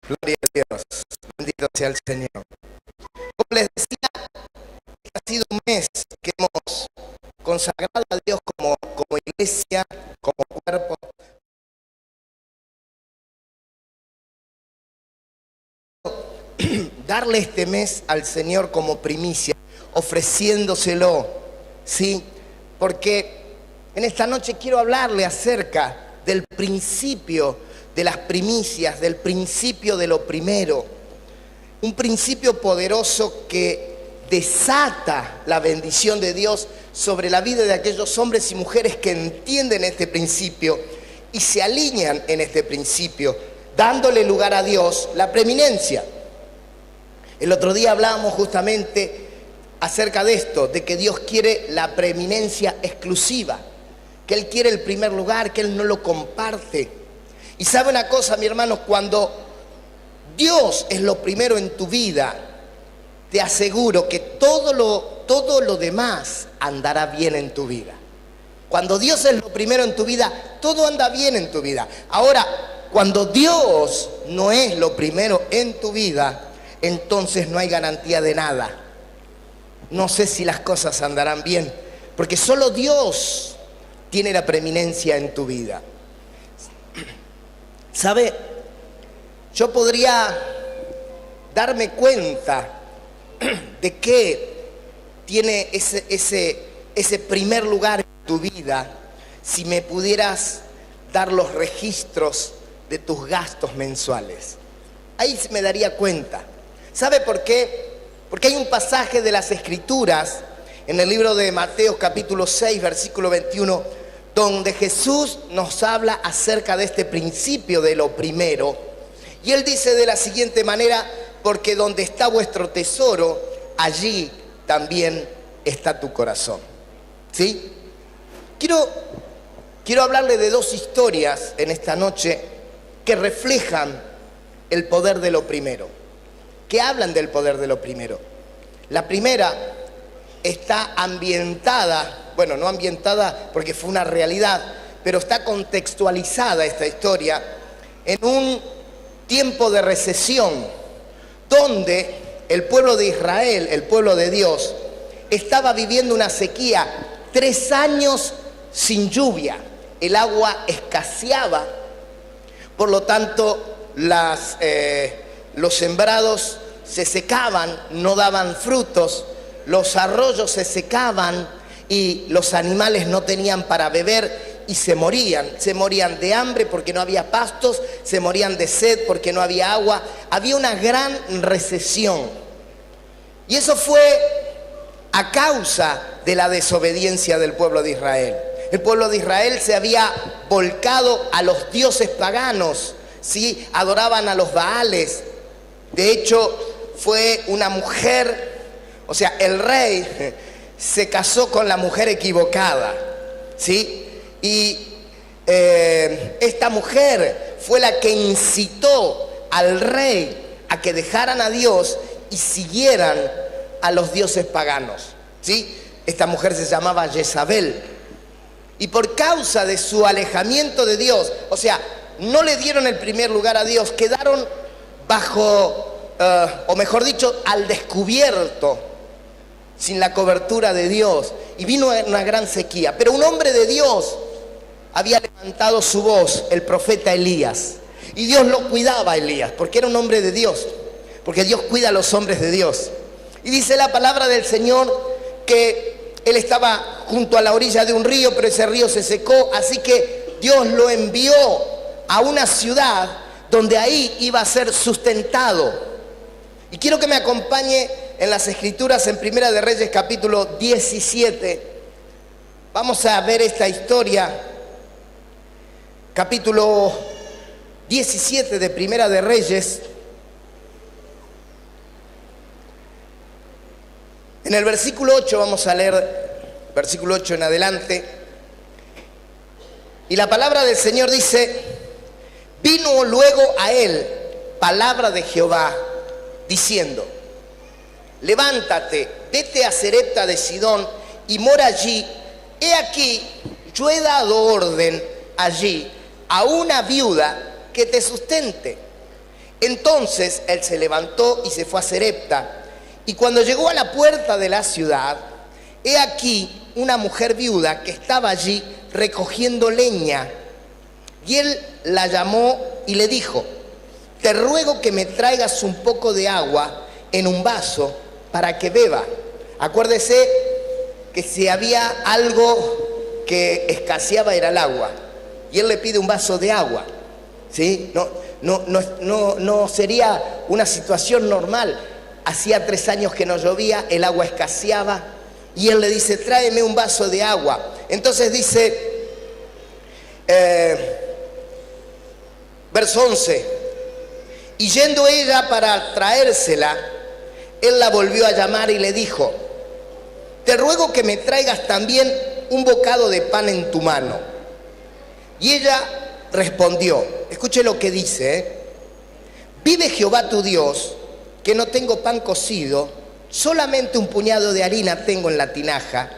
Gloria a Dios. Bendito sea el Señor. Como les decía, ha sido un mes que hemos consagrado a Dios como iglesia, como cuerpo. Darle este mes al Señor como primicia, ofreciéndoselo, ¿sí? Porque en esta noche quiero hablarle acerca del principio de las primicias, del principio de lo primero. Un principio poderoso que desata la bendición de Dios sobre la vida de aquellos hombres y mujeres que entienden este principio y se alinean en este principio, dándole lugar a Dios la preeminencia. El otro día hablábamos justamente acerca de esto, de que Dios quiere la preeminencia exclusiva, que Él quiere el primer lugar, que Él no lo comparte. Y sabe una cosa, mi hermano, cuando Dios es lo primero en tu vida, te aseguro que todo lo demás andará bien en tu vida. Cuando Dios es lo primero en tu vida, todo anda bien en tu vida. Ahora, cuando Dios no es lo primero en tu vida, entonces no hay garantía de nada. No sé si las cosas andarán bien, porque solo Dios tiene la preeminencia en tu vida. ¿Sabe? Yo podría darme cuenta de que tiene ese primer lugar en tu vida si me pudieras dar los registros de tus gastos mensuales. Ahí me daría cuenta. ¿Sabe por qué? Porque hay un pasaje de las Escrituras en el libro de Mateo capítulo 6, versículo 21, donde Jesús nos habla acerca de este principio de lo primero. Y Él dice de la siguiente manera: porque donde está vuestro tesoro, allí también está tu corazón. ¿Sí? Quiero hablarle de dos historias en esta noche que reflejan el poder de lo primero, que hablan del poder de lo primero. La primera está ambientada, bueno, no ambientada porque fue una realidad, pero está contextualizada esta historia en un tiempo de recesión, donde el pueblo de Israel, el pueblo de Dios, estaba viviendo una sequía, 3 años sin lluvia, el agua escaseaba, por lo tanto los sembrados se secaban, no daban frutos, los arroyos se secaban y los animales no tenían para beber y se morían de hambre porque no había pastos, se morían de sed porque no había agua. Había una gran recesión. Y eso fue a causa de la desobediencia del pueblo de Israel. El pueblo de Israel se había volcado a los dioses paganos, ¿sí? Adoraban a los Baales. De hecho, fue una mujer, o sea, el rey se casó con la mujer equivocada, ¿sí? Y esta mujer fue la que incitó al rey a que dejaran a Dios y siguieran a los dioses paganos, ¿sí? Esta mujer se llamaba Jezabel. Y por causa de su alejamiento de Dios, o sea, no le dieron el primer lugar a Dios, quedaron bajo, o mejor dicho, al descubierto, sin la cobertura de Dios, y vino una gran sequía. Pero un hombre de Dios había levantado su voz, el profeta Elías, y Dios lo cuidaba a Elías, porque era un hombre de Dios, porque Dios cuida a los hombres de Dios. Y dice la palabra del Señor que él estaba junto a la orilla de un río, pero ese río se secó, así que Dios lo envió a una ciudad donde ahí iba a ser sustentado. Y quiero que me acompañe en las Escrituras en Primera de Reyes capítulo 17. Vamos a ver esta historia, capítulo 17 de Primera de Reyes. En el versículo 8 vamos a leer, versículo 8 en adelante. Y la palabra del Señor dice: vino luego a él palabra de Jehová, diciendo: levántate, vete a Sarepta de Sidón y mora allí. He aquí, yo he dado orden allí a una viuda que te sustente. Entonces él se levantó y se fue a Sarepta. Y cuando llegó a la puerta de la ciudad, he aquí una mujer viuda que estaba allí recogiendo leña. Y él la llamó y le dijo: te ruego que me traigas un poco de agua en un vaso para que beba. Acuérdese que si había algo que escaseaba era el agua. Y él le pide un vaso de agua, ¿sí? No sería una situación normal. Hacía 3 años que no llovía, el agua escaseaba. Y él le dice: tráeme un vaso de agua. Entonces dice, verso 11, y yendo ella para traérsela, él la volvió a llamar y le dijo: te ruego que me traigas también un bocado de pan en tu mano. Y ella respondió, escuche lo que dice, vive Jehová tu Dios, que no tengo pan cocido, solamente un puñado de harina tengo en la tinaja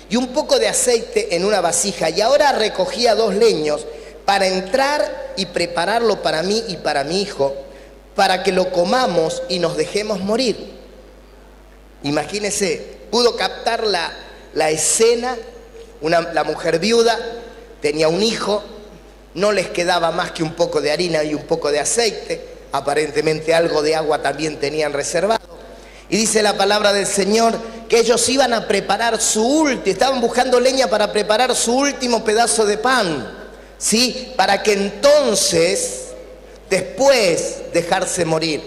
y un poco de aceite en una vasija. Y ahora recogía 2 leños para entrar y prepararlo para mí y para mi hijo, para que lo comamos y nos dejemos morir. Imagínese, pudo captar la escena. La mujer viuda tenía un hijo, no les quedaba más que un poco de harina y un poco de aceite, aparentemente algo de agua también tenían reservado. Y dice la palabra del Señor que ellos iban a preparar estaban buscando leña para preparar su último pedazo de pan, ¿sí? Para que entonces, después, dejarse morir.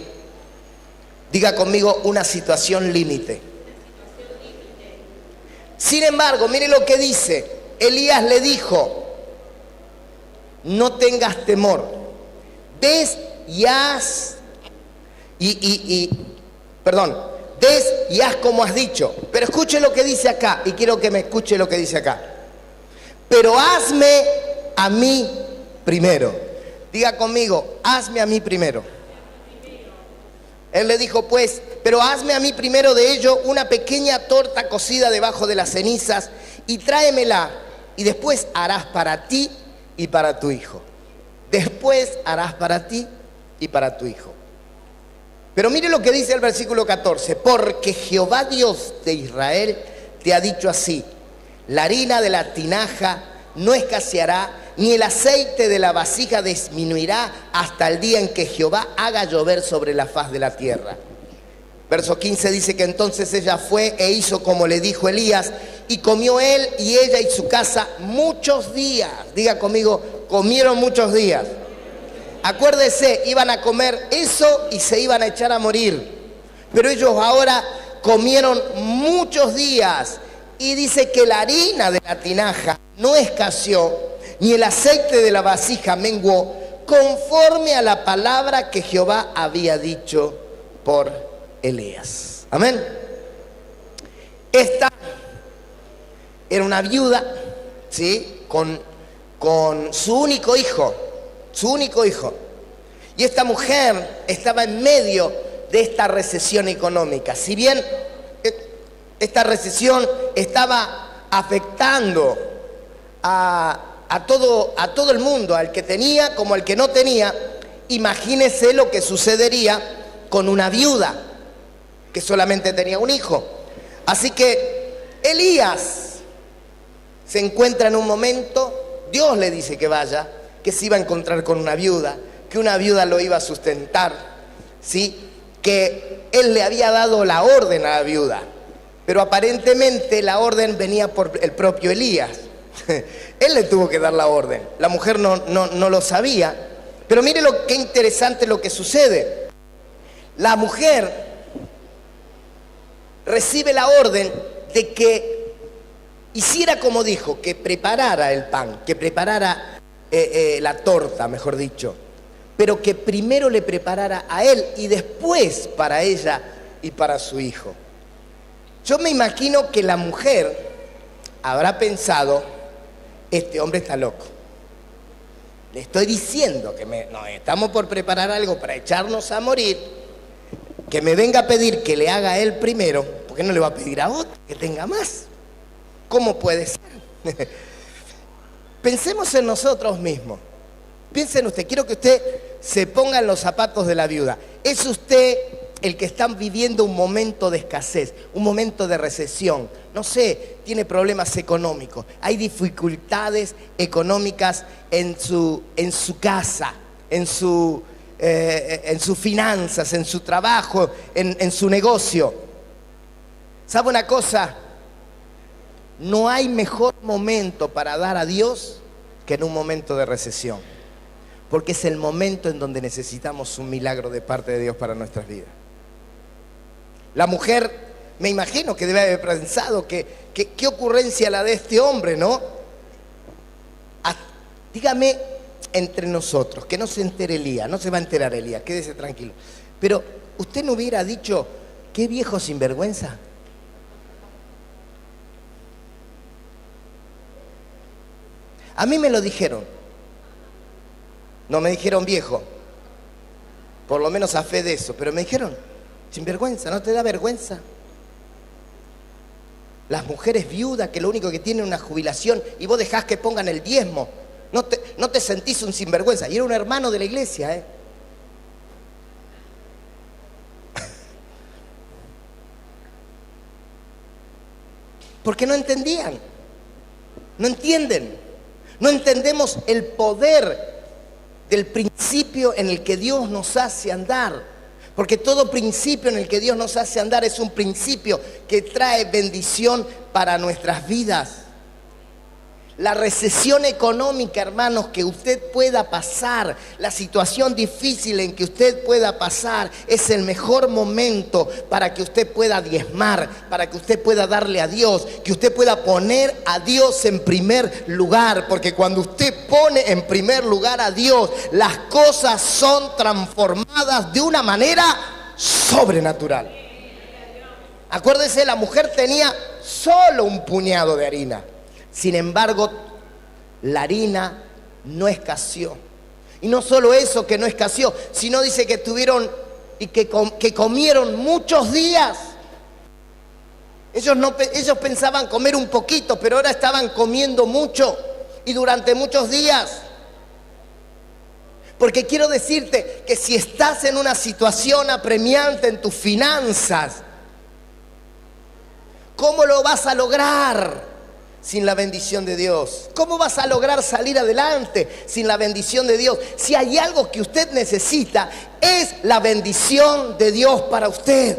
Diga conmigo, una situación límite. Sin embargo, mire lo que dice. Elías le dijo: no tengas temor, des y haz des y haz como has dicho. Pero escuche lo que dice acá, y quiero que me escuche lo que dice acá. Pero hazme a mí primero. Diga conmigo, hazme a mí primero. Él le dijo pues, pero hazme a mí primero de ello una pequeña torta cocida debajo de las cenizas y tráemela, y después harás para ti y para tu hijo. Después harás para ti y para tu hijo. Pero mire lo que dice el versículo 14. Porque Jehová Dios de Israel te ha dicho así: la harina de la tinaja no escaseará, ni el aceite de la vasija disminuirá hasta el día en que Jehová haga llover sobre la faz de la tierra. Verso 15 dice que entonces ella fue e hizo como le dijo Elías, y comió él y ella y su casa muchos días. Diga conmigo, comieron muchos días. Acuérdese, iban a comer eso y se iban a echar a morir. Pero ellos ahora comieron muchos días. Y dice que la harina de la tinaja no escaseó, ni el aceite de la vasija menguó, conforme a la palabra que Jehová había dicho por Elías. Amén. Esta era una viuda, ¿sí? Con su único hijo. Y esta mujer estaba en medio de esta recesión económica. Si bien esta recesión estaba afectando a todo el mundo, al que tenía como al que no tenía, imagínese lo que sucedería con una viuda que solamente tenía un hijo. Así que Elías se encuentra en un momento, Dios le dice que vaya, que se iba a encontrar con una viuda, que una viuda lo iba a sustentar, ¿sí? Que él le había dado la orden a la viuda, pero aparentemente la orden venía por el propio Elías. Él le tuvo que dar la orden, la mujer no lo sabía. Pero mire qué interesante lo que sucede. La mujer recibe la orden de que hiciera como dijo, que preparara el pan, que preparara la torta, mejor dicho, pero que primero le preparara a él y después para ella y para su hijo. Yo me imagino que la mujer habrá pensado: este hombre está loco. Le estoy diciendo que estamos por preparar algo para echarnos a morir, que me venga a pedir que le haga a él primero, ¿por qué no le va a pedir a otro que tenga más? ¿Cómo puede ser? Pensemos en nosotros mismos. Piensa en usted, quiero que usted se ponga en los zapatos de la viuda. ¿Es usted el que está viviendo un momento de escasez, un momento de recesión? No sé, tiene problemas económicos, hay dificultades económicas en su casa, en sus finanzas, en su trabajo, en su negocio. ¿Sabe una cosa? No hay mejor momento para dar a Dios que en un momento de recesión, porque es el momento en donde necesitamos un milagro de parte de Dios para nuestras vidas. La mujer, me imagino que debe haber pensado que qué ocurrencia la de este hombre, ¿no? Dígame entre nosotros, que no se entere Elías, no se va a enterar Elías, quédese tranquilo. Pero usted no hubiera dicho, qué viejo sinvergüenza. A mí me lo dijeron. No me dijeron viejo, por lo menos a fe de eso, pero me dijeron, sinvergüenza, ¿no te da vergüenza? Las mujeres viudas que lo único que tienen es una jubilación y vos dejás que pongan el diezmo, no te sentís un sinvergüenza. Y era un hermano de la iglesia, Porque no entendían, no entienden. No entendemos el poder del principio en el que Dios nos hace andar. Porque todo principio en el que Dios nos hace andar es un principio que trae bendición para nuestras vidas. La recesión económica, hermanos, que usted pueda pasar, la situación difícil en que usted pueda pasar, es el mejor momento para que usted pueda diezmar, para que usted pueda darle a Dios, que usted pueda poner a Dios en primer lugar, porque cuando usted pone en primer lugar a Dios, las cosas son transformadas de una manera sobrenatural. Acuérdese, la mujer tenía solo un puñado de harina. Sin embargo, la harina no escaseó. Y no solo eso, que no escaseó, sino dice que tuvieron y que comieron muchos días. Ellos pensaban comer un poquito, pero ahora estaban comiendo mucho y durante muchos días. Porque quiero decirte que si estás en una situación apremiante en tus finanzas, ¿cómo lo vas a lograr sin la bendición de Dios? ¿Cómo vas a lograr salir adelante sin la bendición de Dios? Si hay algo que usted necesita, es la bendición de Dios para usted.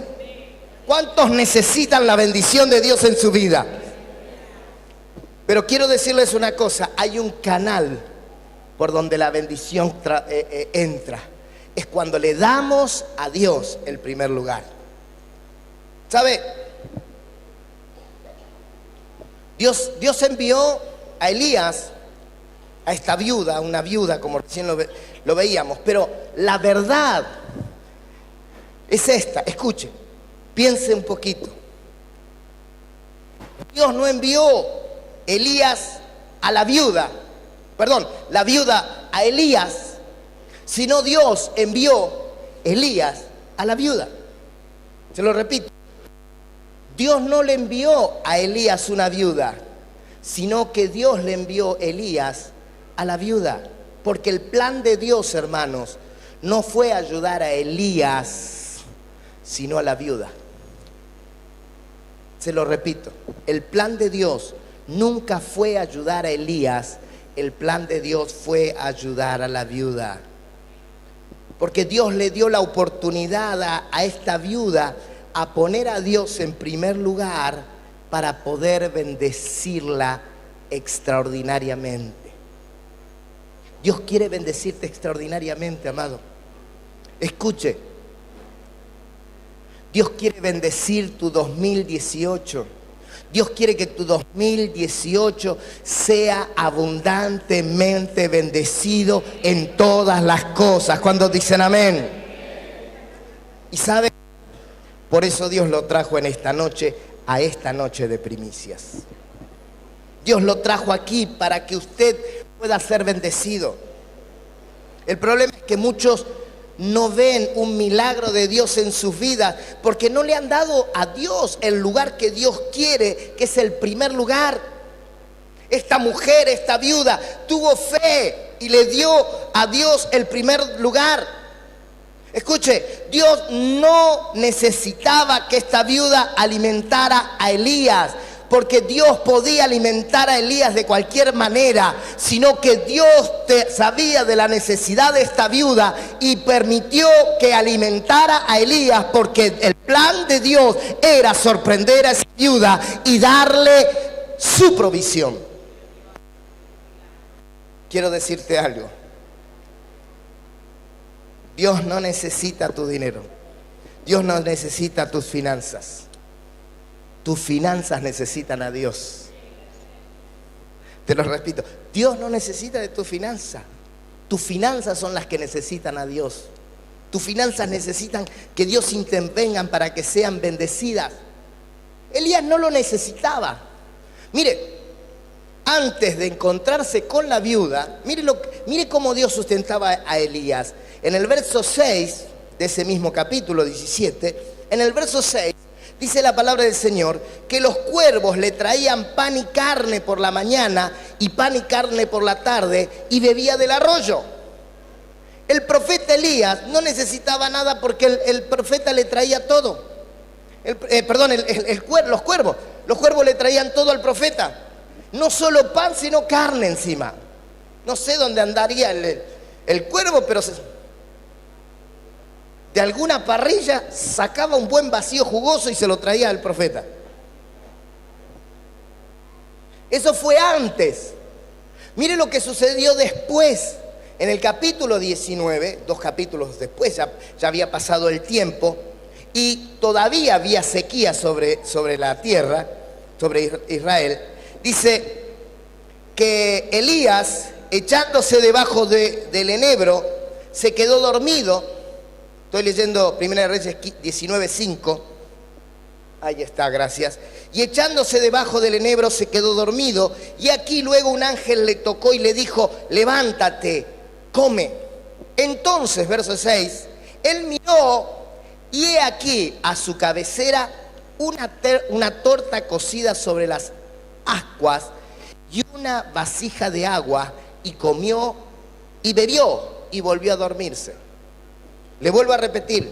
¿Cuántos necesitan la bendición de Dios en su vida? Pero quiero decirles una cosa, hay un canal por donde la bendición entra. Es cuando le damos a Dios el primer lugar. ¿Sabe? Dios envió a Elías, a esta viuda, una viuda como recién lo veíamos, pero la verdad es esta, escuche, piense un poquito. Dios no envió Elías a la viuda a Elías, sino Dios envió Elías a la viuda. Se lo repito. Dios no le envió a Elías una viuda, sino que Dios le envió Elías a la viuda. Porque el plan de Dios, hermanos, no fue ayudar a Elías, sino a la viuda. Se lo repito, el plan de Dios nunca fue ayudar a Elías, el plan de Dios fue ayudar a la viuda. Porque Dios le dio la oportunidad a esta viuda a poner a Dios en primer lugar para poder bendecirla extraordinariamente. Dios quiere bendecirte extraordinariamente, amado. Escuche, Dios quiere bendecir tu 2018. Dios quiere que tu 2018 sea abundantemente bendecido en todas las cosas. ¿Cuántos dicen amén? Y sabe, por eso Dios lo trajo en esta noche, a esta noche de primicias. Dios lo trajo aquí para que usted pueda ser bendecido. El problema es que muchos no ven un milagro de Dios en sus vidas porque no le han dado a Dios el lugar que Dios quiere, que es el primer lugar. Esta mujer, esta viuda, tuvo fe. y le dio a Dios el primer lugar. Escuche, Dios no necesitaba que esta viuda alimentara a Elías, porque Dios podía alimentar a Elías de cualquier manera, sino que Dios sabía de la necesidad de esta viuda y permitió que alimentara a Elías, porque el plan de Dios era sorprender a esa viuda y darle su provisión. Quiero decirte algo. Dios no necesita tu dinero. Dios no necesita tus finanzas. Tus finanzas necesitan a Dios. Te lo repito, Dios no necesita de tu finanza. Tus finanzas son las que necesitan a Dios. Tus finanzas necesitan que Dios intervenga para que sean bendecidas. Elías no lo necesitaba. Mire, antes de encontrarse con la viuda, mire cómo Dios sustentaba a Elías. En el verso 6 de ese mismo capítulo 17, en el verso 6, dice la palabra del Señor que los cuervos le traían pan y carne por la mañana y pan y carne por la tarde y bebía del arroyo. El profeta Elías no necesitaba nada porque el profeta le traía todo. Los cuervos le traían todo al profeta. No solo pan, sino carne encima. No sé dónde andaría el cuervo, pero de alguna parrilla sacaba un buen vacío jugoso y se lo traía al profeta. Eso fue antes. Mire lo que sucedió después. En el capítulo 19, 2 capítulos después, ya había pasado el tiempo y todavía había sequía sobre la tierra, sobre Israel. Dice que Elías, echándose debajo del enebro, se quedó dormido. Estoy leyendo 1 Reyes 19:5. Ahí está, gracias. Y echándose debajo del enebro se quedó dormido. Y aquí luego un ángel le tocó y le dijo: levántate, come. Entonces, verso 6, él miró y he aquí a su cabecera una torta cocida sobre las ascuas y una vasija de agua, y comió y bebió y volvió a dormirse. Le vuelvo a repetir,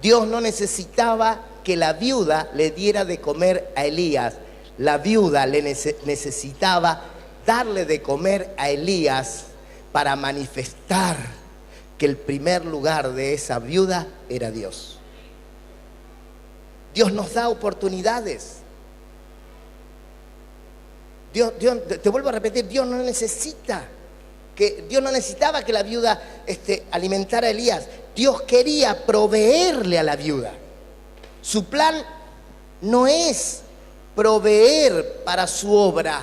Dios no necesitaba que la viuda le diera de comer a Elías. La viuda necesitaba darle de comer a Elías para manifestar que el primer lugar de esa viuda era Dios. Dios nos da oportunidades. Dios, te vuelvo a repetir, Dios no necesitaba que la viuda alimentara a Elías. Dios quería proveerle a la viuda. Su plan no es proveer para su obra.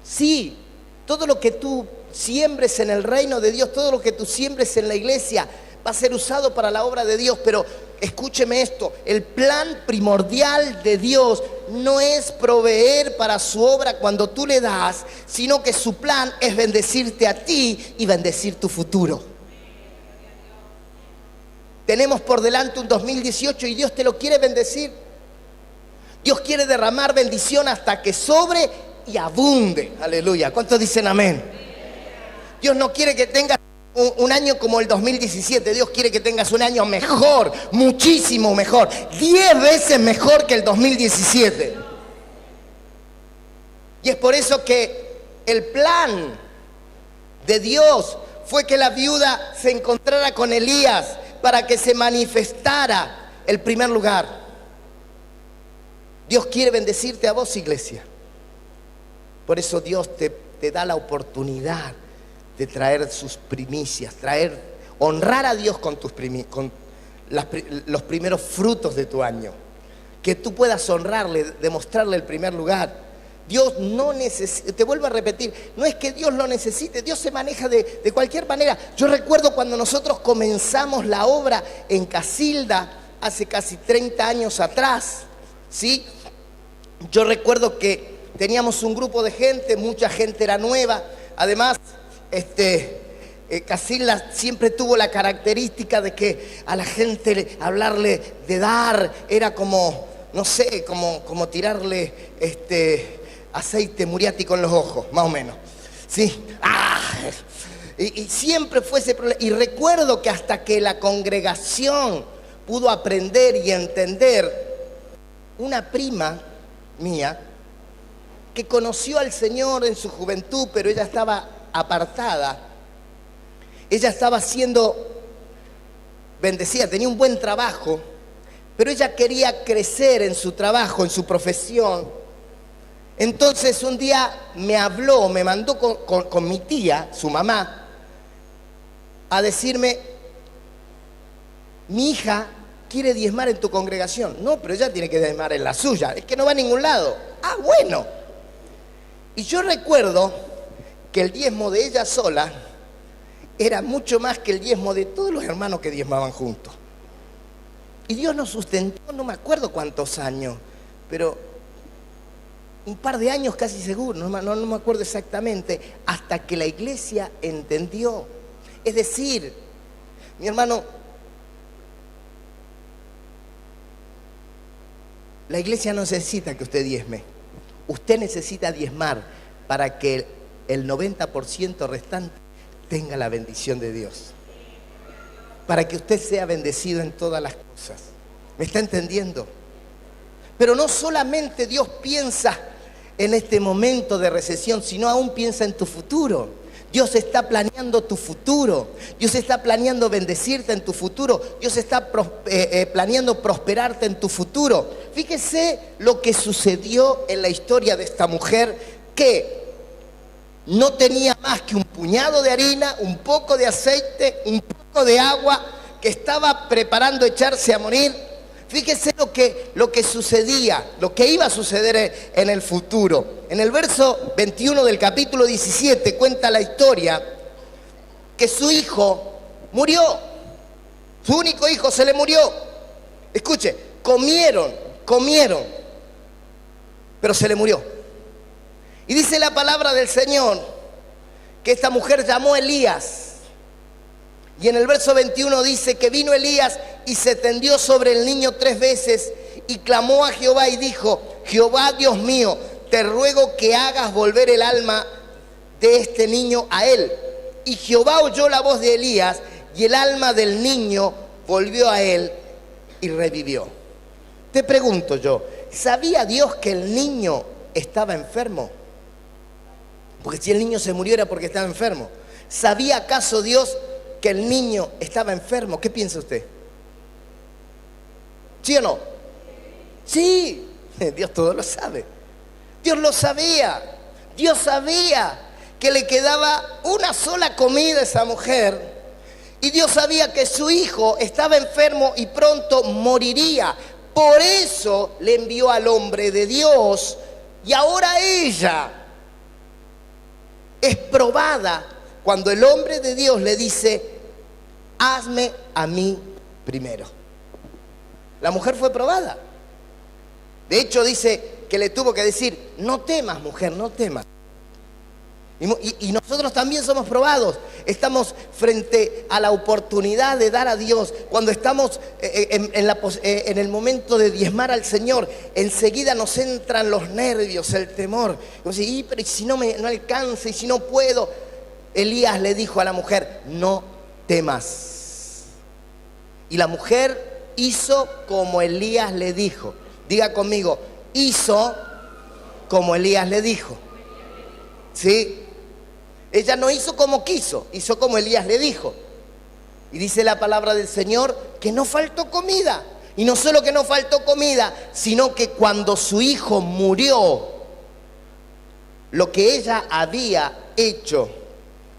Sí, todo lo que tú siembres en el reino de Dios, todo lo que tú siembres en la iglesia va a ser usado para la obra de Dios, pero escúcheme esto, el plan primordial de Dios no es proveer para su obra cuando tú le das, sino que su plan es bendecirte a ti y bendecir tu futuro. Tenemos por delante un 2018 y Dios te lo quiere bendecir. Dios quiere derramar bendición hasta que sobre y abunde. Aleluya. ¿Cuántos dicen amén? Dios no quiere que tengas un año como el 2017, Dios quiere que tengas un año mejor, muchísimo mejor, 10 veces mejor que el 2017. Y es por eso que el plan de Dios fue que la viuda se encontrara con Elías para que se manifestara el primer lugar. Dios quiere bendecirte a vos, iglesia. Por eso Dios te da la oportunidad de traer sus primicias, honrar a Dios con los primeros frutos de tu año. Que tú puedas honrarle, demostrarle el primer lugar. Dios no necesita, te vuelvo a repetir, no es que Dios lo necesite, Dios se maneja de cualquier manera. Yo recuerdo cuando nosotros comenzamos la obra en Casilda, hace casi 30 años atrás, ¿sí? Yo recuerdo que teníamos un grupo de gente, mucha gente era nueva, además Casilda siempre tuvo la característica de que a la gente hablarle de dar era como, no sé, como tirarle aceite muriático en los ojos, más o menos. ¿Sí? Y siempre fue ese problema. Y recuerdo que hasta que la congregación pudo aprender y entender, una prima mía que conoció al Señor en su juventud, pero ella estaba apartada. Ella estaba siendo bendecida, tenía un buen trabajo, pero ella quería crecer en su trabajo, en su profesión. Entonces un día me habló, me mandó con mi tía, su mamá, a decirme: mi hija quiere diezmar en tu congregación. No, pero ella tiene que diezmar en la suya, es que no va a ningún lado. Ah, bueno. Y yo recuerdo que el diezmo de ella sola era mucho más que el diezmo de todos los hermanos que diezmaban juntos. Y Dios nos sustentó, no me acuerdo cuántos años, pero un par de años casi seguro, no me acuerdo exactamente, hasta que la iglesia entendió. Es decir, mi hermano, la iglesia no necesita que usted diezme. Usted necesita diezmar para que el 90% restante tenga la bendición de Dios. Para que usted sea bendecido en todas las cosas. ¿Me está entendiendo? Pero no solamente Dios piensa en este momento de recesión, sino aún piensa en tu futuro. Dios está planeando tu futuro. Dios está planeando bendecirte en tu futuro. Dios está planeando prosperarte en tu futuro. Fíjese lo que sucedió en la historia de esta mujer, que no tenía más que un puñado de harina, un poco de aceite, un poco de agua, que estaba preparando echarse a morir. Fíjese lo que sucedía, lo que iba a suceder en el futuro. En el verso 21 del capítulo 17 cuenta la historia que su hijo murió. Su único hijo se le murió. Escuche, comieron, pero se le murió. Y dice la palabra del Señor que esta mujer llamó a Elías. Y en el verso 21 dice que vino Elías y se tendió sobre el niño 3 veces y clamó a Jehová y dijo: Jehová Dios mío, te ruego que hagas volver el alma de este niño a él. Y Jehová oyó la voz de Elías y el alma del niño volvió a él y revivió. Te pregunto yo, ¿sabía Dios que el niño estaba enfermo? Porque si el niño se murió era porque estaba enfermo. ¿Sabía acaso Dios que el niño estaba enfermo? ¿Qué piensa usted? ¿Sí o no? Sí, Dios todo lo sabe. Dios lo sabía. Dios sabía que le quedaba una sola comida a esa mujer. Y Dios sabía que su hijo estaba enfermo y pronto moriría. Por eso le envió al hombre de Dios. Y ahora ella es probada cuando el hombre de Dios le dice: hazme a mí primero. La mujer fue probada. De hecho dice que le tuvo que decir: no temas, mujer, no temas. Y nosotros también somos probados. Estamos frente a la oportunidad de dar a Dios. Cuando estamos en el momento de diezmar al Señor, enseguida nos entran los nervios, el temor. Pero ¿y si no alcanza? ¿Y si no puedo? Elías le dijo a la mujer: no temas. Y la mujer hizo como Elías le dijo. Diga conmigo: hizo como Elías le dijo. ¿Sí? Ella no hizo como quiso, hizo como Elías le dijo. Y dice la palabra del Señor que no faltó comida. Y no solo que no faltó comida, sino que cuando su hijo murió, lo que ella había hecho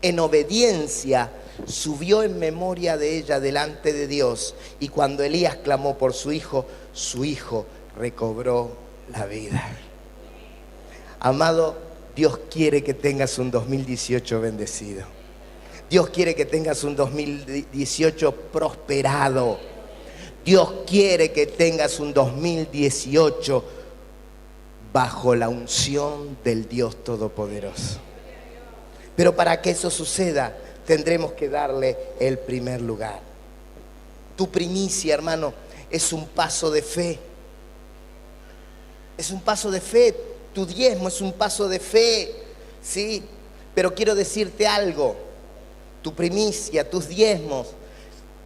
en obediencia subió en memoria de ella delante de Dios. Y cuando Elías clamó por su hijo recobró la vida. Amado, Dios quiere que tengas un 2018 bendecido. Dios quiere que tengas un 2018 prosperado. Dios quiere que tengas un 2018 bajo la unción del Dios Todopoderoso. Pero para que eso suceda, tendremos que darle el primer lugar. Tu primicia, hermano, es un paso de fe. Es un paso de fe. Tu diezmo es un paso de fe, ¿sí? Pero quiero decirte algo, tu primicia, tus diezmos,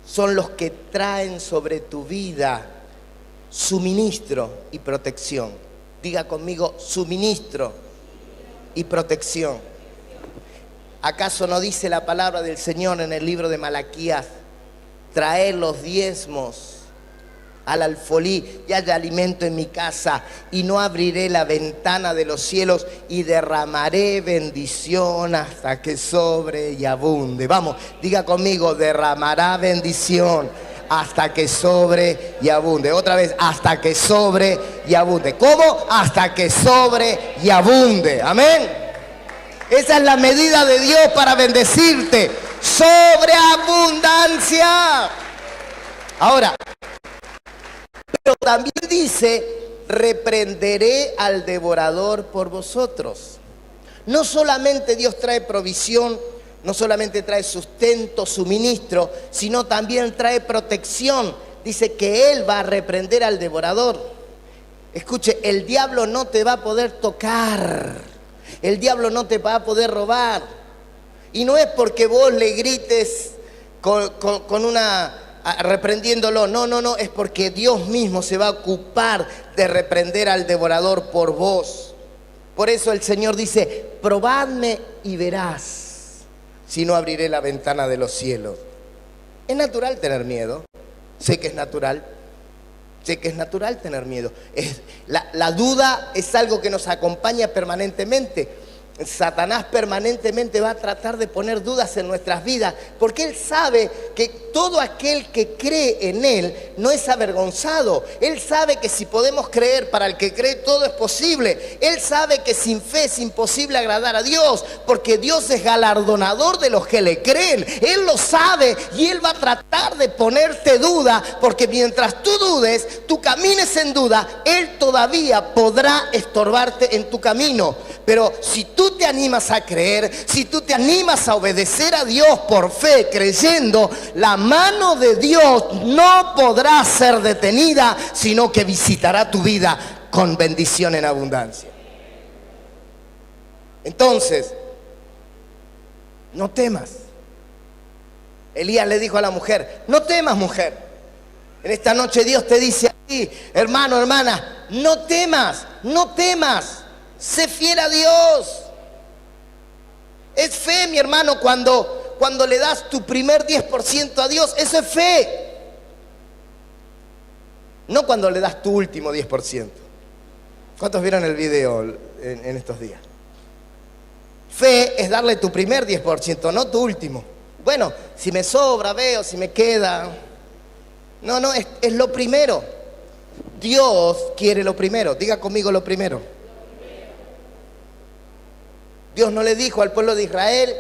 son los que traen sobre tu vida suministro y protección. Diga conmigo, suministro y protección. ¿Acaso no dice la palabra del Señor en el libro de Malaquías? Traer los diezmos al alfolí y haya alimento en mi casa, y no abriré la ventana de los cielos y derramaré bendición hasta que sobre y abunde. Vamos, diga conmigo, derramará bendición hasta que sobre y abunde. Otra vez, hasta que sobre y abunde. ¿Cómo? Hasta que sobre y abunde. Amén. Esa es la medida de Dios para bendecirte. Sobreabundancia. Ahora, pero también dice, reprenderé al devorador por vosotros. No solamente Dios trae provisión, no solamente trae sustento, suministro, sino también trae protección. Dice que Él va a reprender al devorador. Escuche, el diablo no te va a poder tocar. El diablo no te va a poder robar. Y no es porque vos le grites reprendiéndolo. No, es porque Dios mismo se va a ocupar de reprender al devorador por vos. Por eso el Señor dice, probadme y verás si no abriré la ventana de los cielos. Es natural tener miedo. Sé que es natural. Sé que es natural tener miedo. La duda es algo que nos acompaña permanentemente. Satanás permanentemente va a tratar de poner dudas en nuestras vidas, porque él sabe que todo aquel que cree en él no es avergonzado. Él sabe que si podemos creer, para el que cree todo es posible. Él sabe que sin fe es imposible agradar a Dios, porque Dios es galardonador de los que le creen. Él lo sabe y él va a tratar de ponerte duda, porque mientras tú dudes, tú camines en duda, él todavía podrá estorbarte en tu camino. Pero si tú te animas a creer, si tú te animas a obedecer a Dios por fe, creyendo, la mano de Dios no podrá ser detenida, sino que visitará tu vida con bendición en abundancia. Entonces, no temas. Elías le dijo a la mujer, no temas, mujer. En esta noche Dios te dice a ti, hermano, hermana, no temas, no temas. Sé fiel a Dios. Es fe, mi hermano, cuando le das tu primer 10% a Dios, eso es fe. No cuando le das tu último 10%. ¿Cuántos vieron el video en estos días? Fe es darle tu primer 10%, no tu último. Bueno, si me sobra, veo, si me queda. No, es lo primero. Dios quiere lo primero. Diga conmigo lo primero. Dios no le dijo al pueblo de Israel,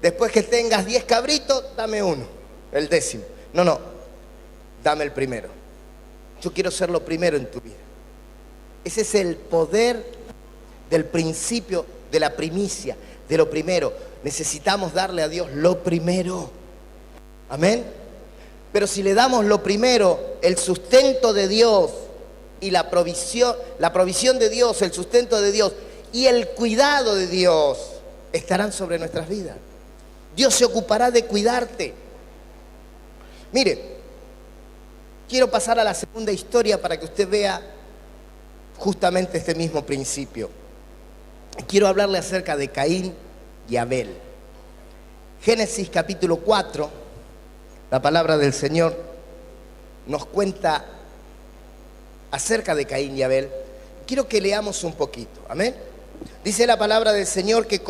después que tengas 10 cabritos, dame uno, el 10º. No, dame el primero. Yo quiero ser lo primero en tu vida. Ese es el poder del principio, de la primicia, de lo primero. Necesitamos darle a Dios lo primero. Amén. Pero si le damos lo primero, el sustento de Dios y la provisión de Dios, el sustento de Dios y el cuidado de Dios estarán sobre nuestras vidas. Dios se ocupará de cuidarte. Mire, quiero pasar a la segunda historia para que usted vea justamente este mismo principio. Quiero hablarle acerca de Caín y Abel. Génesis capítulo 4, la palabra del Señor nos cuenta acerca de Caín y Abel. Quiero que leamos un poquito, amén. Dice la palabra del Señor que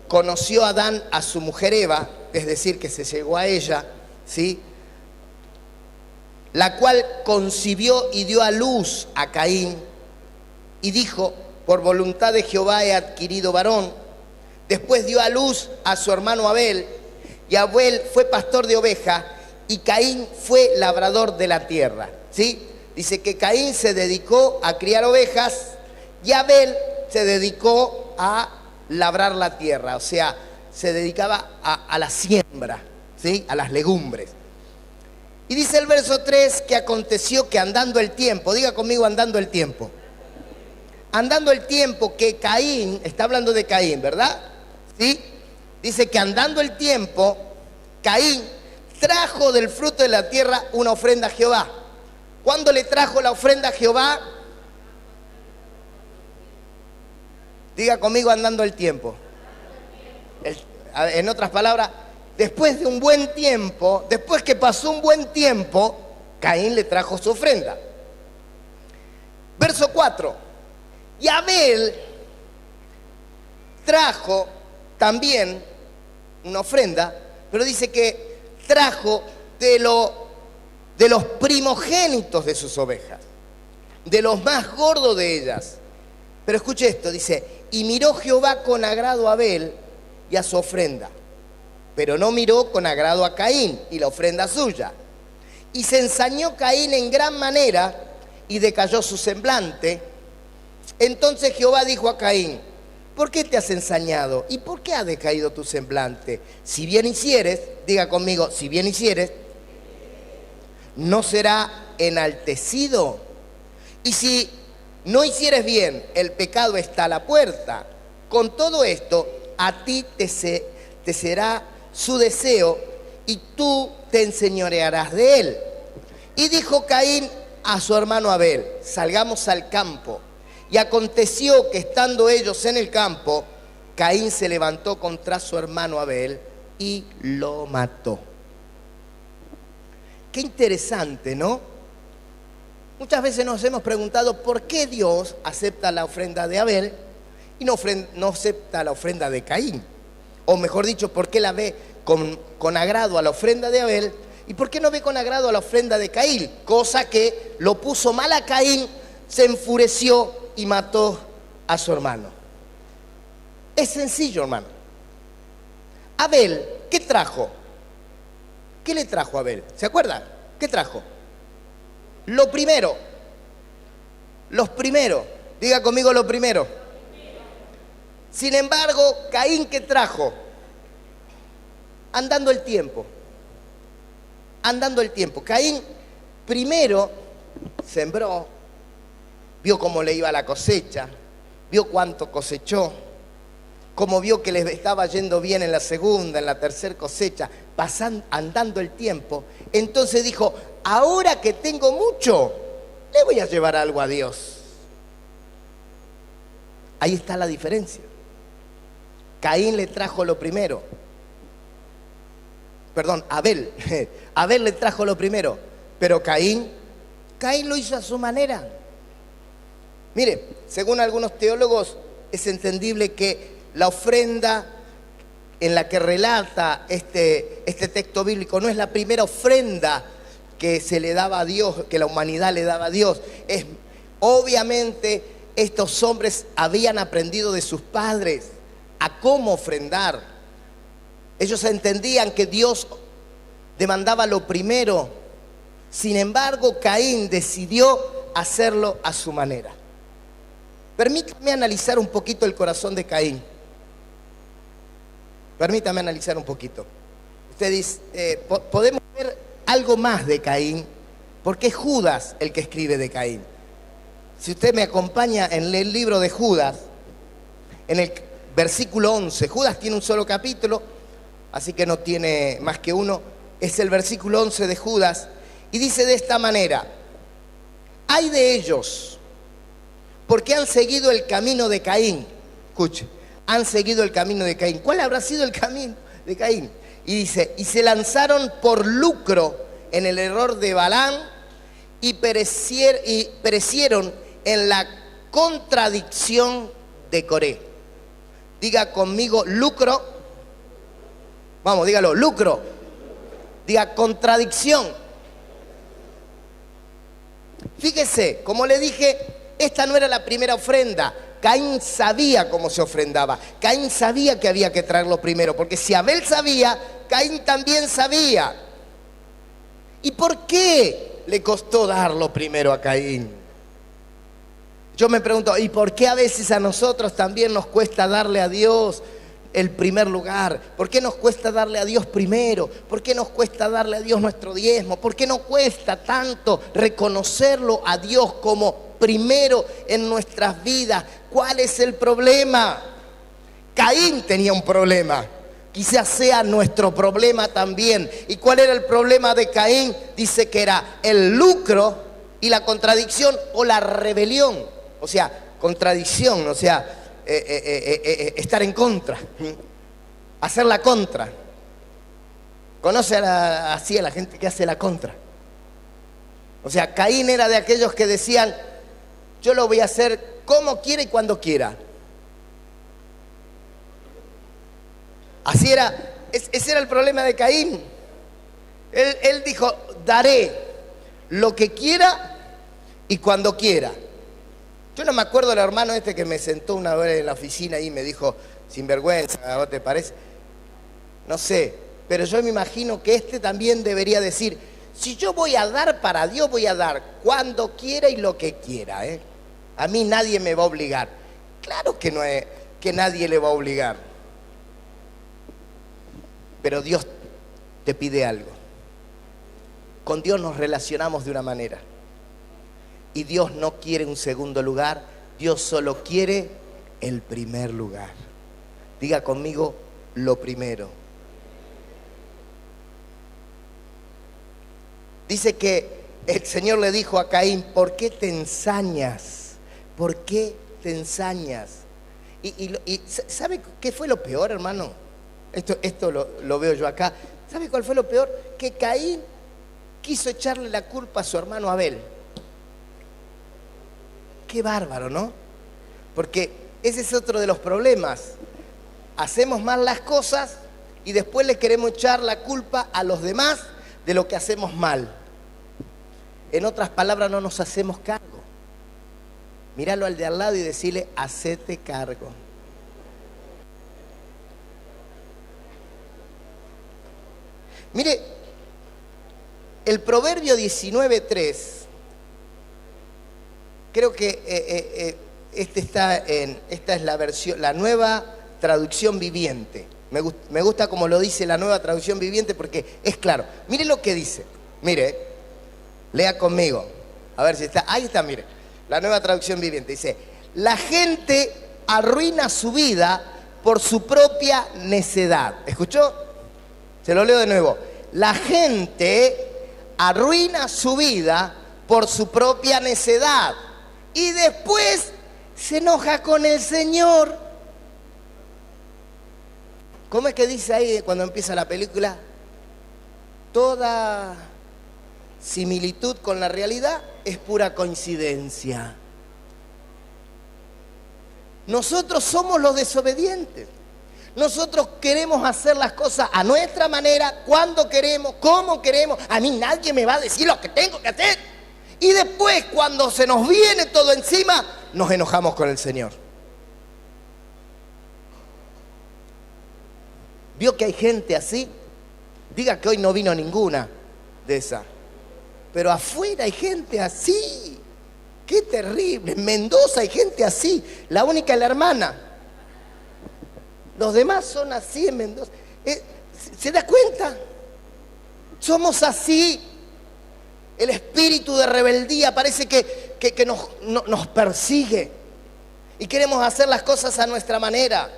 conoció Adán a su mujer Eva, es decir, que se llegó a ella, ¿sí? La cual concibió y dio a luz a Caín y dijo, por voluntad de Jehová he adquirido varón. Después dio a luz a su hermano Abel, y Abel fue pastor de ovejas y Caín fue labrador de la tierra, ¿sí? Dice que Caín se dedicó a criar ovejas y Abel se dedicó a labrar la tierra, o sea, se dedicaba a la siembra, ¿sí? A las legumbres. Y dice el verso 3 que aconteció que andando el tiempo, diga conmigo andando el tiempo, que Caín, está hablando de Caín, ¿verdad? ¿sí? Dice que andando el tiempo, Caín trajo del fruto de la tierra una ofrenda a Jehová. ¿Cuándo le trajo la ofrenda a Jehová? Diga conmigo, andando el tiempo. En otras palabras, después de un buen tiempo, después que pasó un buen tiempo, Caín le trajo su ofrenda. Verso 4. Y Abel trajo también una ofrenda, pero dice que trajo de los primogénitos de sus ovejas, de los más gordos de ellas. Pero escuche esto, dice, y miró Jehová con agrado a Abel y a su ofrenda, pero no miró con agrado a Caín y la ofrenda suya. Y se ensañó Caín en gran manera y decayó su semblante. Entonces Jehová dijo a Caín, ¿por qué te has ensañado? ¿Y por qué ha decaído tu semblante? Si bien hicieres, diga conmigo, si bien hicieres, no será enaltecido. Y si no hicieres bien, el pecado está a la puerta. Con todo esto, a ti te será su deseo y tú te enseñorearás de él. Y dijo Caín a su hermano Abel, salgamos al campo. Y aconteció que estando ellos en el campo, Caín se levantó contra su hermano Abel y lo mató. Qué interesante, ¿no? Muchas veces nos hemos preguntado por qué Dios acepta la ofrenda de Abel y no acepta la ofrenda de Caín. O mejor dicho, por qué la ve con agrado a la ofrenda de Abel y por qué no ve con agrado a la ofrenda de Caín. Cosa que lo puso mal a Caín, se enfureció y mató a su hermano. Es sencillo, hermano. Abel, ¿qué trajo? ¿Qué le trajo a Abel? ¿Se acuerdan? ¿Qué trajo? Lo primero. Los primeros. Diga conmigo lo primero. Sin embargo, Caín, ¿qué trajo? Andando el tiempo. Andando el tiempo. Caín primero sembró, vio cómo le iba la cosecha, vio cuánto cosechó, cómo vio que les estaba yendo bien en la segunda, en la tercera cosecha, andando el tiempo. Entonces dijo, ahora que tengo mucho, le voy a llevar algo a Dios. Ahí está la diferencia. Caín le trajo lo primero. Perdón, Abel. Abel le trajo lo primero, pero Caín lo hizo a su manera. Mire, según algunos teólogos, es entendible que la ofrenda en la que relata este texto bíblico no es la primera ofrenda que se le daba a Dios, que la humanidad le daba a Dios. Obviamente, estos hombres habían aprendido de sus padres a cómo ofrendar. Ellos entendían que Dios demandaba lo primero. Sin embargo, Caín decidió hacerlo a su manera. Permítame analizar un poquito el corazón de Caín. Permítame analizar un poquito. Usted dice, podemos ver algo más de Caín, porque es Judas el que escribe de Caín. Si usted me acompaña en el libro de Judas, en el versículo 11, Judas tiene un solo capítulo, así que no tiene más que uno, es el versículo 11 de Judas, y dice de esta manera, hay de ellos, porque han seguido el camino de Caín. Escuche, han seguido el camino de Caín. ¿Cuál habrá sido el camino de Caín? Y dice, y se lanzaron por lucro en el error de Balaam y perecieron en la contradicción de Coré. Diga conmigo lucro. Vamos, dígalo, lucro. Diga contradicción. Fíjese, como le dije, esta no era la primera ofrenda. Caín sabía cómo se ofrendaba. Caín sabía que había que traerlo primero, porque si Abel sabía, Caín también sabía. ¿Y por qué le costó darlo primero a Caín? Yo me pregunto, ¿y por qué a veces a nosotros también nos cuesta darle a Dios el primer lugar? ¿Por qué nos cuesta darle a Dios primero? ¿Por qué nos cuesta darle a Dios nuestro diezmo? ¿Por qué nos cuesta tanto reconocerlo a Dios como primero en nuestras vidas? ¿Cuál es el problema? Caín tenía un problema. Quizás sea nuestro problema también. ¿Y cuál era el problema de Caín? Dice que era el lucro y la contradicción o la rebelión. O sea, contradicción, o sea, estar en contra, hacer la contra. ¿Conoce así a la gente que hace la contra? O sea, Caín era de aquellos que decían, yo lo voy a hacer como quiera y cuando quiera. Así era, ese era el problema de Caín. Él dijo, daré lo que quiera y cuando quiera. Yo no me acuerdo del hermano este que me sentó una vez en la oficina y me dijo, sinvergüenza, ¿a vos te parece? No sé, pero yo me imagino que este también debería decir, si yo voy a dar para Dios, voy a dar cuando quiera y lo que quiera, ¿eh? A mí nadie me va a obligar. Claro que no es que nadie le va a obligar. Pero Dios te pide algo. Con Dios nos relacionamos de una manera. Y Dios no quiere un segundo lugar, Dios solo quiere el primer lugar. Diga conmigo, lo primero. Dice que el Señor le dijo a Caín, ¿por qué te ensañas? ¿Por qué te ensañas? Y ¿sabe qué fue lo peor, hermano? Esto lo veo yo acá. ¿Sabe cuál fue lo peor? Que Caín quiso echarle la culpa a su hermano Abel. Qué bárbaro, ¿no? Porque ese es otro de los problemas. Hacemos mal las cosas y después le queremos echar la culpa a los demás de lo que hacemos mal. En otras palabras, no nos hacemos cargo. Míralo al de al lado y decirle, hacete cargo. Mire, el Proverbio 19:3, creo que esta es la versión, la nueva traducción viviente. Me gusta como lo dice la nueva traducción viviente porque es claro. Mire lo que dice. Mire, lea conmigo. A ver si está. Ahí está, mire. La nueva traducción viviente dice: la gente arruina su vida por su propia necedad. ¿Escuchó? Se lo leo de nuevo. La gente arruina su vida por su propia necedad y después se enoja con el Señor. ¿Cómo es que dice ahí cuando empieza la película? Toda similitud con la realidad es pura coincidencia. Nosotros somos los desobedientes. Nosotros queremos hacer las cosas a nuestra manera, cuando queremos, cómo queremos. A mí nadie me va a decir lo que tengo que hacer. Y después, cuando se nos viene todo encima, nos enojamos con el Señor. ¿Vio que hay gente así? Diga que hoy no vino ninguna de esas. Pero afuera hay gente así. ¡Qué terrible! En Mendoza hay gente así. La única es la hermana. Los demás son así en Mendoza. ¿Se da cuenta? Somos así. El espíritu de rebeldía parece que nos persigue. Y queremos hacer las cosas a nuestra manera.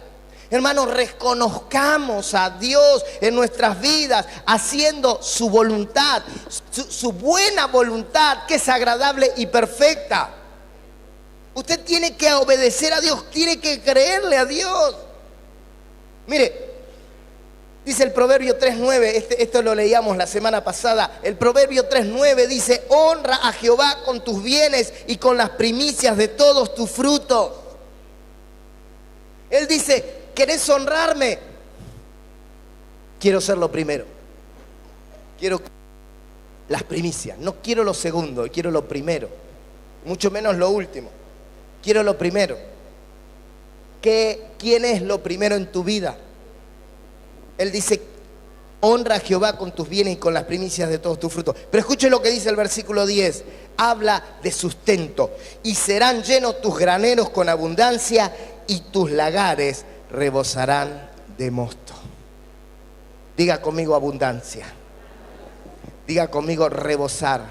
Hermanos, reconozcamos a Dios en nuestras vidas, haciendo su voluntad, su buena voluntad, que es agradable y perfecta. Usted tiene que obedecer a Dios, tiene que creerle a Dios. Mire, dice el Proverbio 3:9, esto lo leíamos la semana pasada. El Proverbio 3:9 dice: honra a Jehová con tus bienes y con las primicias de todos tus frutos. Él dice: ¿querés honrarme? Quiero ser lo primero. Quiero las primicias. No quiero lo segundo, quiero lo primero. Mucho menos lo último. Quiero lo primero. ¿Quién es lo primero en tu vida? Él dice: honra a Jehová con tus bienes y con las primicias de todos tus frutos. Pero escuche lo que dice el versículo 10. Habla de sustento. Y serán llenos tus graneros con abundancia y tus lagares rebosarán de mosto. Diga conmigo abundancia. Diga conmigo rebosar.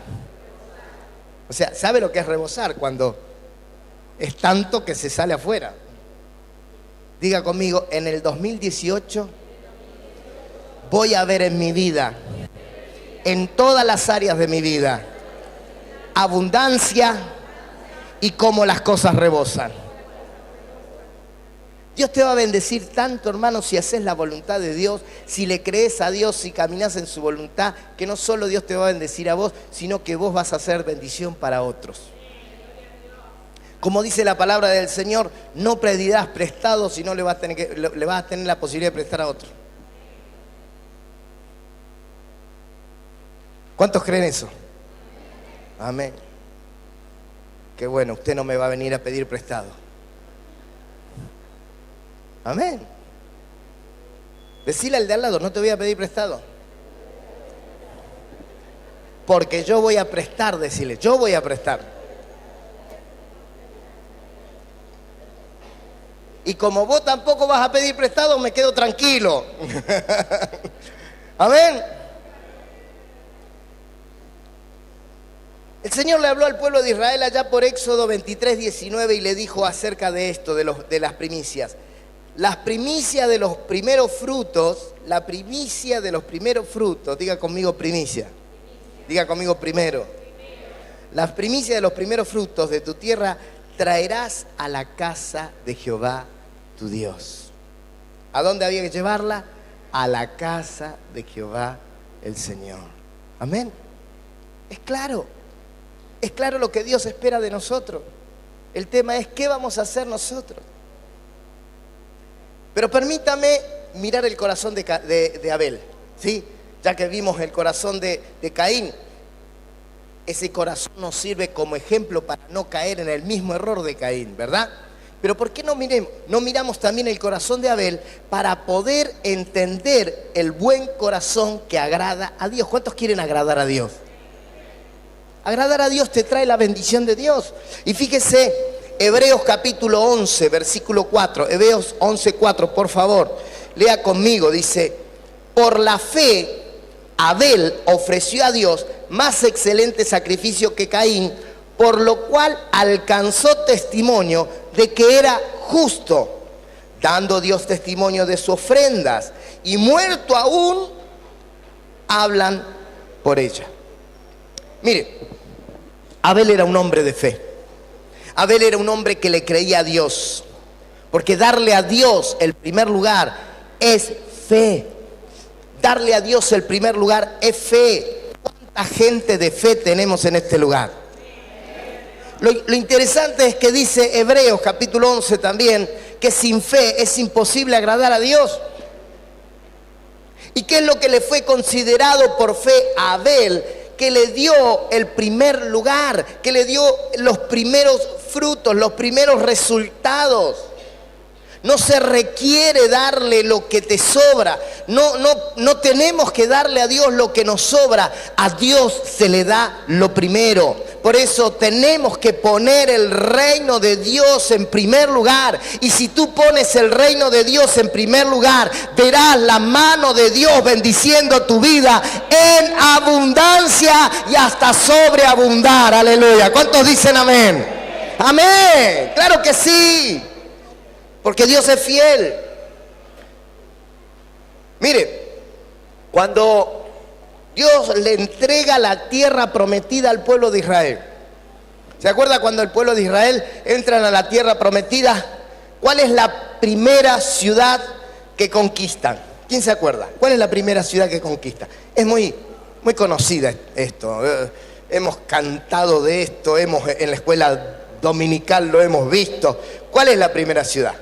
O sea, ¿sabe lo que es rebosar? Cuando es tanto que se sale afuera. Diga conmigo, en el 2018 voy a ver en mi vida, en todas las áreas de mi vida, abundancia y cómo las cosas rebosan. Dios te va a bendecir tanto, hermano, si haces la voluntad de Dios, si le crees a Dios, si caminas en su voluntad, que no solo Dios te va a bendecir a vos, sino que vos vas a ser bendición para otros. Como dice la palabra del Señor, no pedirás prestado, sino le vas a tener la posibilidad de prestar a otro. ¿Cuántos creen eso? Amén. Qué bueno, usted no me va a venir a pedir prestado. Amén. Decile al de al lado, no te voy a pedir prestado. Porque yo voy a prestar, decile, yo voy a prestar. Y como vos tampoco vas a pedir prestado, me quedo tranquilo. Amén. El Señor le habló al pueblo de Israel allá por Éxodo 23, 19 y le dijo acerca de esto, de las primicias. Las primicias de los primeros frutos, la primicia de los primeros frutos, diga conmigo primicia, diga conmigo primero. Las primicias de los primeros frutos de tu tierra traerás a la casa de Jehová tu Dios. ¿A dónde había que llevarla? A la casa de Jehová el Señor. Amén. Es claro lo que Dios espera de nosotros. El tema es ¿qué vamos a hacer nosotros? Pero permítame mirar el corazón de Abel, ¿sí? Ya que vimos el corazón de Caín, ese corazón nos sirve como ejemplo para no caer en el mismo error de Caín, ¿verdad? Pero ¿por qué no miramos también el corazón de Abel para poder entender el buen corazón que agrada a Dios? ¿Cuántos quieren agradar a Dios? Agradar a Dios te trae la bendición de Dios. Y fíjese, Hebreos capítulo 11, versículo 4. Hebreos 11, 4, por favor. Lea conmigo, dice, por la fe Abel ofreció a Dios más excelente sacrificio que Caín, por lo cual alcanzó testimonio de que era justo, dando Dios testimonio de sus ofrendas, y muerto aún, hablan por ella. Mire, Abel era un hombre de fe. Abel era un hombre que le creía a Dios, porque darle a Dios el primer lugar es fe. Darle a Dios el primer lugar es fe. ¿Cuánta gente de fe tenemos en este lugar? Lo interesante es que dice Hebreos capítulo 11 también, que sin fe es imposible agradar a Dios. ¿Y qué es lo que le fue considerado por fe a Abel? Que le dio el primer lugar, que le dio los primeros frutos, los primeros resultados. No se requiere darle lo que te sobra. No tenemos que darle a Dios lo que nos sobra. A Dios se le da lo primero. Por eso tenemos que poner el reino de Dios en primer lugar. Y si tú pones el reino de Dios en primer lugar, verás la mano de Dios bendiciendo tu vida en abundancia y hasta sobreabundar. Aleluya. ¿Cuántos dicen amén? Amén. Claro que sí. Porque Dios es fiel. Mire, cuando Dios le entrega la tierra prometida al pueblo de Israel, ¿se acuerda cuando el pueblo de Israel entran a la tierra prometida? ¿Cuál es la primera ciudad que conquistan? ¿Quién se acuerda? ¿Cuál es la primera ciudad que conquista? Es muy conocida esto. Hemos cantado de esto, en la escuela dominical lo hemos visto. ¿Cuál es la primera ciudad?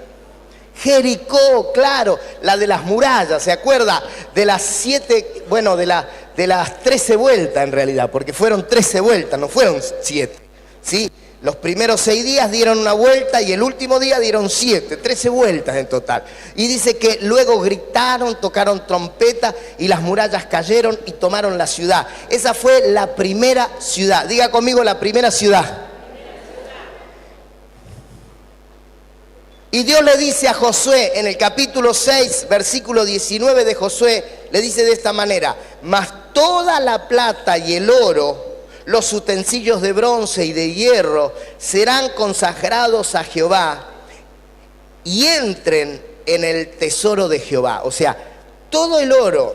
Jericó, claro, la de las murallas, ¿se acuerda? De las 7, bueno, de las 13 vueltas en realidad, porque fueron 13 vueltas, no fueron 7, ¿sí? Los primeros 6 días dieron una vuelta y el último día dieron 7, 13 vueltas en total. Y dice que luego gritaron, tocaron trompeta y las murallas cayeron y tomaron la ciudad. Esa fue la primera ciudad. Diga conmigo, la primera ciudad. Y Dios le dice a Josué en el capítulo 6, versículo 19 de Josué, le dice de esta manera: mas toda la plata y el oro, los utensilios de bronce y de hierro serán consagrados a Jehová, y entren en el tesoro de Jehová. O sea, todo el oro,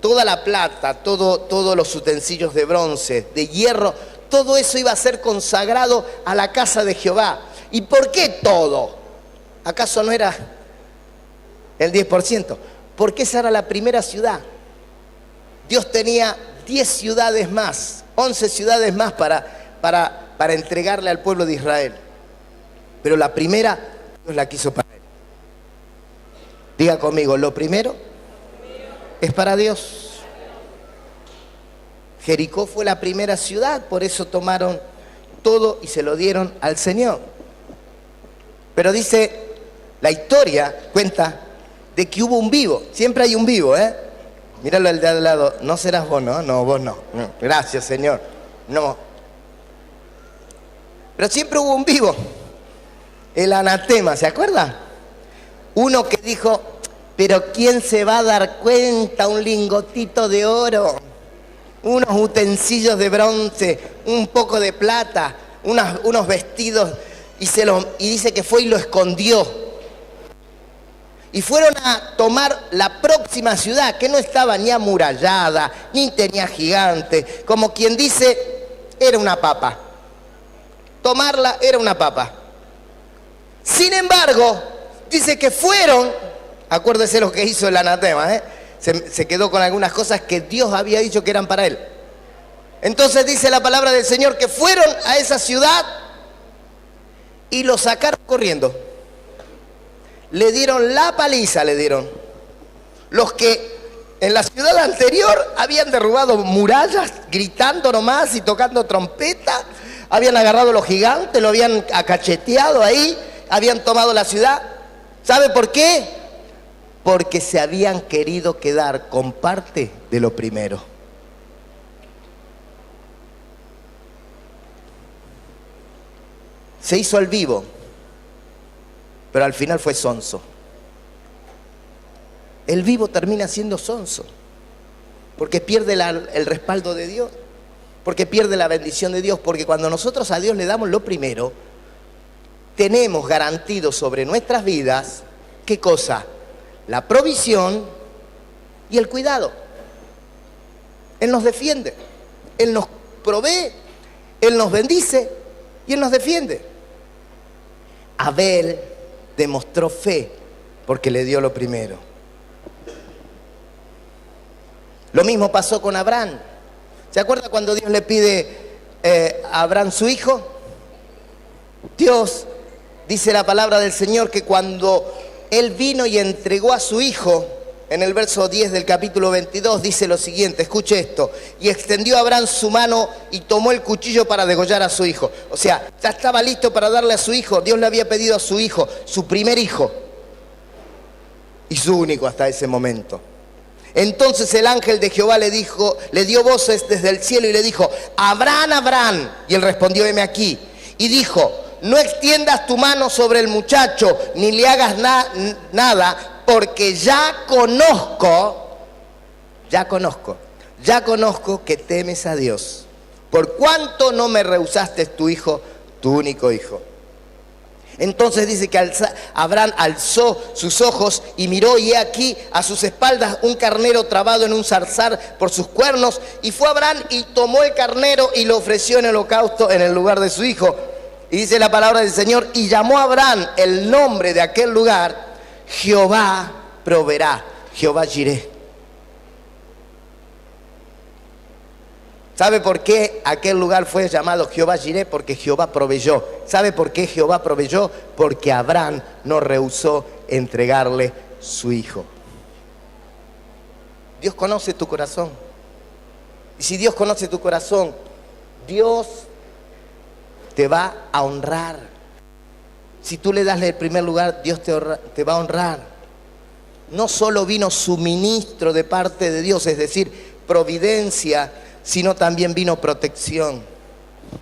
toda la plata, todos los utensilios de bronce, de hierro, todo eso iba a ser consagrado a la casa de Jehová. ¿Y por qué todo? ¿Acaso no era el 10%? Porque esa era la primera ciudad. Dios tenía 10 ciudades más, 11 ciudades más para entregarle al pueblo de Israel. Pero la primera, Dios la quiso para él. Diga conmigo, lo primero es para Dios. Jericó fue la primera ciudad, por eso tomaron todo y se lo dieron al Señor. Pero dice, la historia cuenta de que hubo un vivo. Siempre hay un vivo, ¿eh? Míralo al de al lado. No serás vos, ¿no? No, vos no. Gracias, Señor. No. Pero siempre hubo un vivo. El anatema, ¿se acuerda? Uno que dijo, pero ¿quién se va a dar cuenta? Un lingotito de oro, unos utensilios de bronce, un poco de plata, unos vestidos, y dice que fue y lo escondió. Y fueron a tomar la próxima ciudad, que no estaba ni amurallada, ni tenía gigante. Como quien dice, era una papa. Tomarla era una papa. Sin embargo, dice que fueron, acuérdese lo que hizo el anatema, se quedó con algunas cosas que Dios había dicho que eran para él. Entonces dice la palabra del Señor que fueron a esa ciudad y lo sacaron corriendo. Le dieron la paliza, le dieron. Los que en la ciudad anterior habían derrubado murallas, gritando nomás y tocando trompeta, habían agarrado a los gigantes, lo habían acacheteado ahí, habían tomado la ciudad. ¿Sabe por qué? Porque se habían querido quedar con parte de lo primero. Se hizo el vivo, pero al final fue sonso. El vivo termina siendo sonso, porque pierde el respaldo de Dios, porque pierde la bendición de Dios, porque cuando nosotros a Dios le damos lo primero, tenemos garantido sobre nuestras vidas, ¿qué cosa? La provisión y el cuidado. Él nos defiende, Él nos provee, Él nos bendice y Él nos defiende. Abel demostró fe porque le dio lo primero. Lo mismo pasó con Abraham. ¿Se acuerda cuando Dios le pide a Abraham su hijo? Dios, dice la palabra del Señor, que cuando él vino y entregó a su hijo, en el verso 10 del capítulo 22, dice lo siguiente, escuche esto: y extendió Abraham su mano y tomó el cuchillo para degollar a su hijo. O sea, ya estaba listo para darle a su hijo. Dios le había pedido a su hijo, su primer hijo, y su único hasta ese momento. Entonces el ángel de Jehová le dio voces desde el cielo y le dijo: Abraham, Abraham. Y él respondió: heme aquí. Y dijo: no extiendas tu mano sobre el muchacho, ni le hagas nada, porque ya conozco que temes a Dios, por cuanto no me rehusaste tu hijo, tu único hijo. Entonces dice que Abraham alzó sus ojos y miró, y he aquí a sus espaldas un carnero trabado en un zarzal por sus cuernos. Y fue Abraham y tomó el carnero y lo ofreció en holocausto en el lugar de su hijo. Y dice la palabra del Señor: y llamó a Abraham el nombre de aquel lugar: Jehová proveerá, Jehová Jireh. ¿Sabe por qué aquel lugar fue llamado Jehová Jireh? Porque Jehová proveyó. ¿Sabe por qué Jehová proveyó? Porque Abraham no rehusó entregarle su hijo. Dios conoce tu corazón. Y si Dios conoce tu corazón, Dios te va a honrar. Si tú le das el primer lugar, Dios te va a honrar. No solo vino suministro de parte de Dios, es decir, providencia, sino también vino protección.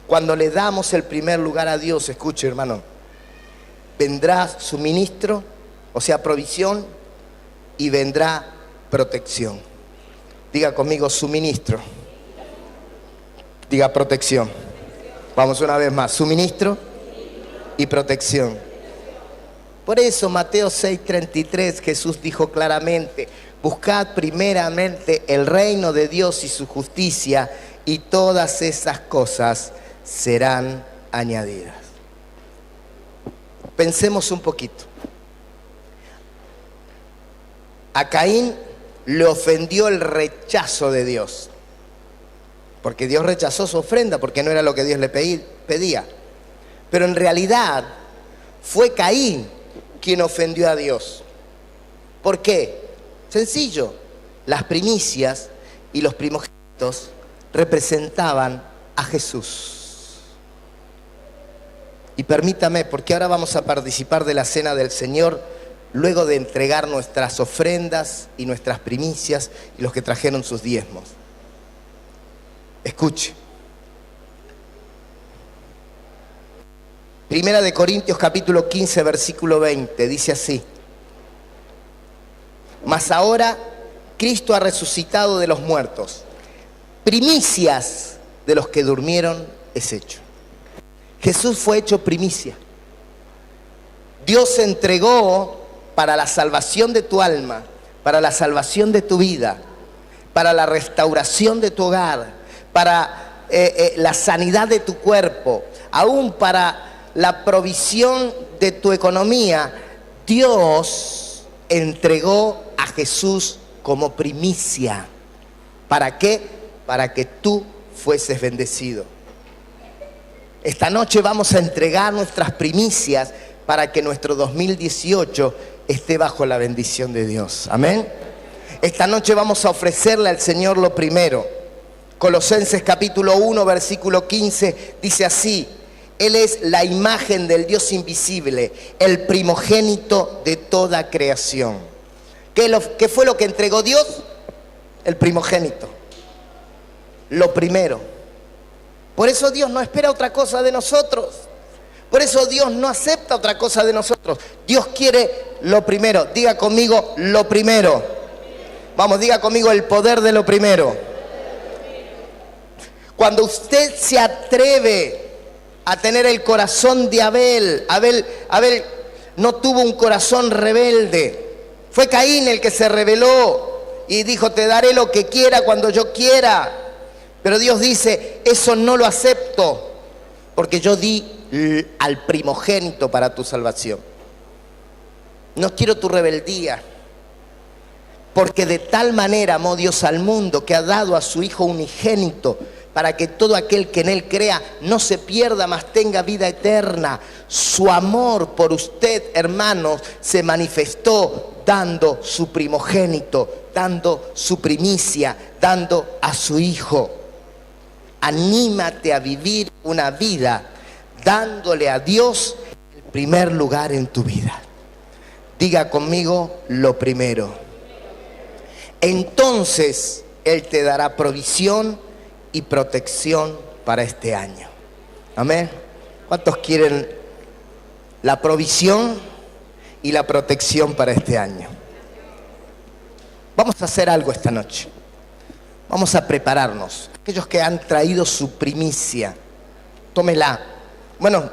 Cuando le damos el primer lugar a Dios, escuche, hermano, vendrá suministro, o sea, provisión, y vendrá protección. Diga conmigo: suministro. Diga: protección. Vamos una vez más: suministro y protección. Por eso Mateo 6:33 Jesús dijo claramente: buscad primeramente el reino de Dios y su justicia, y todas esas cosas serán añadidas. Pensemos un poquito. A Caín le ofendió el rechazo de Dios, porque Dios rechazó su ofrenda, porque no era lo que Dios le pedía. Pero en realidad fue Caín quien ofendió a Dios. ¿Por qué? Sencillo, las primicias y los primogénitos representaban a Jesús. Y permítame, porque ahora vamos a participar de la cena del Señor, luego de entregar nuestras ofrendas y nuestras primicias y los que trajeron sus diezmos. Escuche. Primera de Corintios capítulo 15, versículo 20, dice así: mas ahora Cristo ha resucitado de los muertos, primicias de los que durmieron es hecho. Jesús fue hecho primicia. Dios se entregó para la salvación de tu alma, para la salvación de tu vida, para la restauración de tu hogar, para la sanidad de tu cuerpo, aún para la provisión de tu economía. Dios entregó a Jesús como primicia. ¿Para qué? Para que tú fueses bendecido. Esta noche vamos a entregar nuestras primicias para que nuestro 2018 esté bajo la bendición de Dios. Amén. Esta noche vamos a ofrecerle al Señor lo primero. Colosenses capítulo 1, versículo 15 dice así: Él es la imagen del Dios invisible, el primogénito de toda creación. ¿Qué fue lo que entregó Dios? El primogénito. Lo primero. Por eso Dios no espera otra cosa de nosotros. Por eso Dios no acepta otra cosa de nosotros. Dios quiere lo primero. Diga conmigo, lo primero. Vamos, diga conmigo, el poder de lo primero. Cuando usted se atreve a tener el corazón de Abel no tuvo un corazón rebelde. Fue Caín el que se rebeló y dijo: te daré lo que quiera cuando yo quiera. Pero Dios dice: eso no lo acepto, porque yo di al primogénito para tu salvación. No quiero tu rebeldía, porque de tal manera amó Dios al mundo que ha dado a su Hijo unigénito, para que todo aquel que en Él crea no se pierda, mas tenga vida eterna. Su amor por usted, hermanos, se manifestó dando su primogénito, dando su primicia, dando a su Hijo. Anímate a vivir una vida dándole a Dios el primer lugar en tu vida. Diga conmigo, lo primero. Entonces Él te dará provisión y protección para este año. Amén. ¿Cuántos quieren la provisión y la protección para este año? Vamos a hacer algo esta noche. Vamos a prepararnos. Aquellos que han traído su primicia, tómela. Bueno,